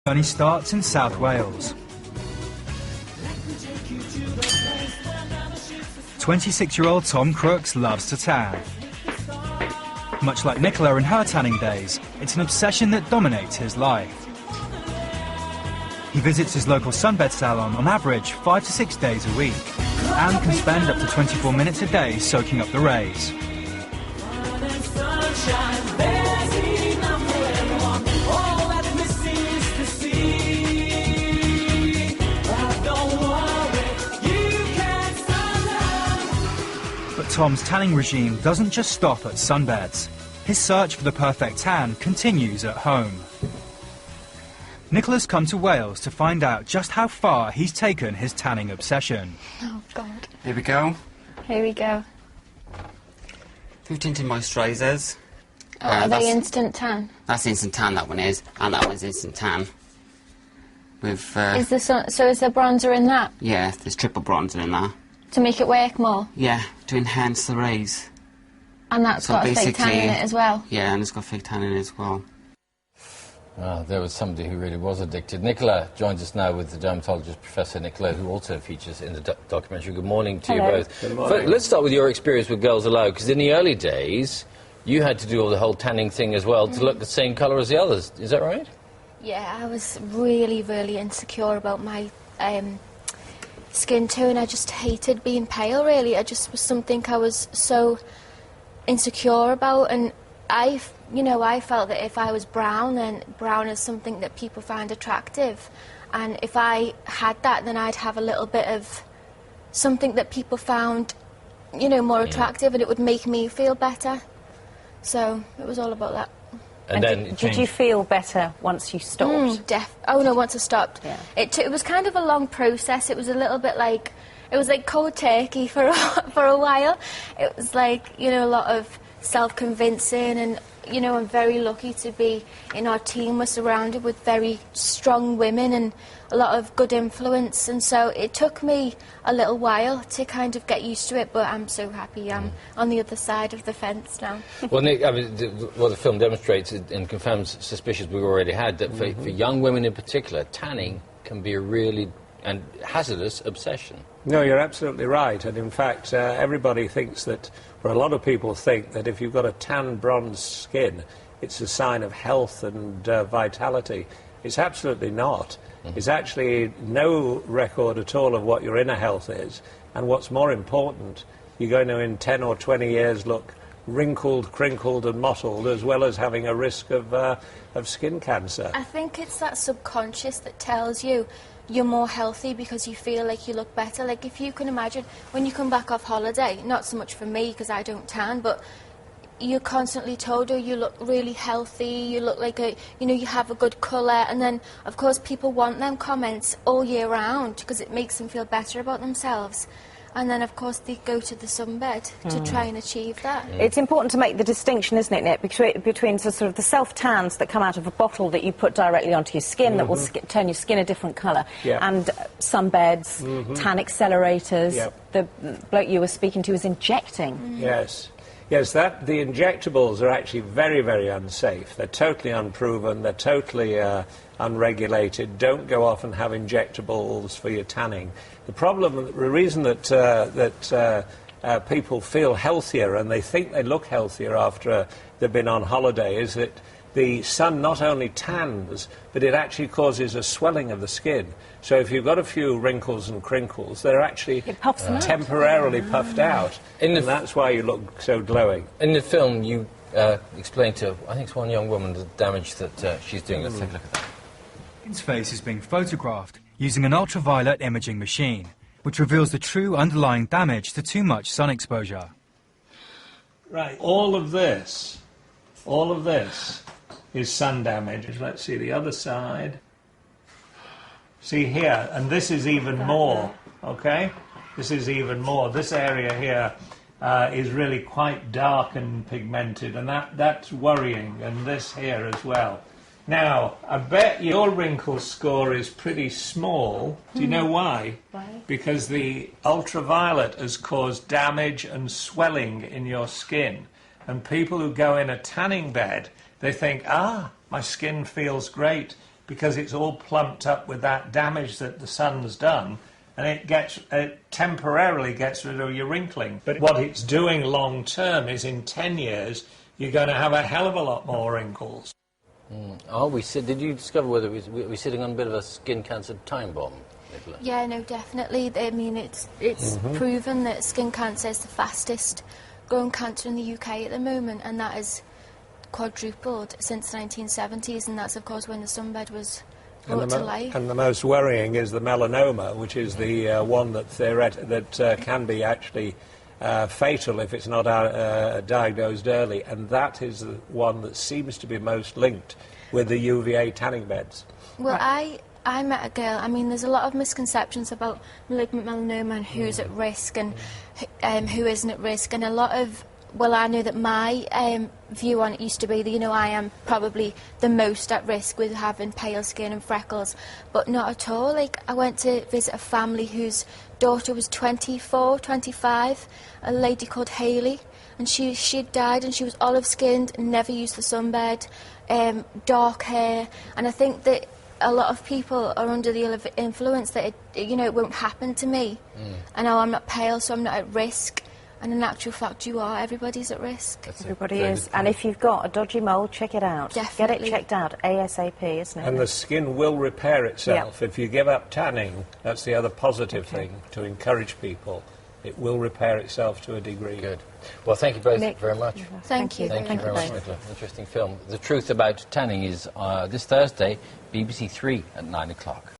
journey starts in South Wales. 26-year-old Tom Crooks loves to tan. Much like Nicola in her tanning days, it's an obsession that dominates his life. He visits his local sunbed salon on average 5 to 6 days a week and can spend up to 24 minutes a day soaking up the rays. But Tom's tanning regime doesn't just stop at sunbeds. His search for the perfect tan continues at home. Nicola's come to Wales to find out just how far he's taken his tanning obsession. Oh, God. Here we go. Here we go. 2 tinted moisturisers. Oh, are they instant tan? That's instant tan, that one is. And that one's instant tan. With, Is there so is there bronzer in that? yeah, there's triple bronzer in there. To make it work more? Yeah, to enhance the rays. And that's So got a fake tan in basically- it as well? Yeah, and it's got fake tan in it as well. Ah, there was somebody who really was addicted. Nicola joins us now with the dermatologist, Professor Nicola, who also features in the documentary. Good morning to you both. Good morning. Let's start with your experience with Girls Aloud, because in the early days, you had to do all the whole tanning thing as well to look the same colour as the others. Is that right? Yeah, I was really, really insecure about my skin tone. I just hated being pale, really. It just was something I was so insecure about, and I felt that if I was brown, then brown is something that people find attractive. And if I had that, then I'd have a little bit of something that people found, more attractive, and it would make me feel better. So it was all about that. And then did you feel better once you stopped? Oh no, once I stopped. Yeah. It was kind of a long process. It was a little bit like, it was like cold turkey for a while. It was like, a lot of self-convincing, and I'm very lucky to be in our team. We're surrounded with very strong women and a lot of good influence, and so it took me a little while to kind of get used to it, but I'm so happy I'm on the other side of the fence now. Well, Nick, I mean, what the film demonstrates and confirms suspicions we've already had, that for young women in particular, tanning can be a really and hazardous obsession. No, you're absolutely right, and in fact everybody thinks that, or a lot of people think that if you've got a tan bronze skin, it's a sign of health and vitality. It's absolutely not. It's actually no record at all of what your inner health is, and what's more important, you're going to in 10 or 20 years look wrinkled, crinkled and mottled, as well as having a risk of skin cancer. I think it's that subconscious that tells you you're more healthy because you feel like you look better. Like, if you can imagine when you come back off holiday, not so much for me because I don't tan, but you're constantly told, oh, you look really healthy, you look like you have a good colour, and then of course people want them comments all year round because it makes them feel better about themselves. And then, of course, they go to the sunbed to try and achieve that. It's important to make the distinction, isn't it, Nick, between sort of the self-tans that come out of a bottle that you put directly onto your skin that will turn your skin a different colour, and sunbeds, tan accelerators. The bloke you were speaking to was injecting. Yes. Yes, the injectables are actually very, very unsafe. They're totally unproven, they're totally unregulated. Don't go off and have injectables for your tanning. The reason that people feel healthier and they think they look healthier after they've been on holiday is that the sun not only tans, but it actually causes a swelling of the skin. So if you've got a few wrinkles and crinkles, they're actually temporarily puffed out, and that's why you look so glowing. In the film, you explained to, I think it's one young woman, the damage that she's doing. Let's take a look at that. His face is being photographed using an ultraviolet imaging machine, which reveals the true underlying damage to too much sun exposure. Right, all of this is sun damage. Let's see the other side. See here, and this is even more, okay? This is even more. This area here is really quite dark and pigmented, and that's worrying, and this here as well. Now, I bet your wrinkle score is pretty small. Do you know why? Why? Because the ultraviolet has caused damage and swelling in your skin. And people who go in a tanning bed, they think, my skin feels great. because it's all plumped up with that damage that the sun's done, and it temporarily gets rid of your wrinkling. But what it's doing long term is in 10 years, you're going to have a hell of a lot more wrinkles. Did you discover whether we're sitting on a bit of a skin cancer time bomb, Nicola? Yeah, no, definitely. I mean, it's proven that skin cancer is the fastest growing cancer in the UK at the moment, and that has quadrupled since the 1970s, and that's, of course, when the sunbed was brought to life. And the most worrying is the melanoma, which is the one that can be actually fatal if it's not diagnosed early, and that is the one that seems to be most linked with the UVA tanning beds. Well, I met a girl. I mean, there's a lot of misconceptions about malignant melanoma and who's at risk and who isn't at risk, and a lot of, well, I know that my view on it used to be that, you know, I am probably the most at risk with having pale skin and freckles, but not at all. Like, I went to visit a family whose daughter was 24, 25, a lady called Hayley, and she'd died, and she was olive-skinned and never used the sunbed, dark hair, and I think that a lot of people are under the influence that it won't happen to me. I know I'm not pale, so I'm not at risk. And in actual fact, you are. Everybody's at risk. Everybody is. And if you've got a dodgy mole, check it out. Definitely. Get it checked out ASAP, isn't it? And the skin will repair itself. If you give up tanning, that's the other positive thing, to encourage people. It will repair itself to a degree. Good. Well, thank you both very much. Thank you. Thank you very much, Nicola. Interesting film. The Truth About Tanning is this Thursday, BBC 3 at 9 o'clock.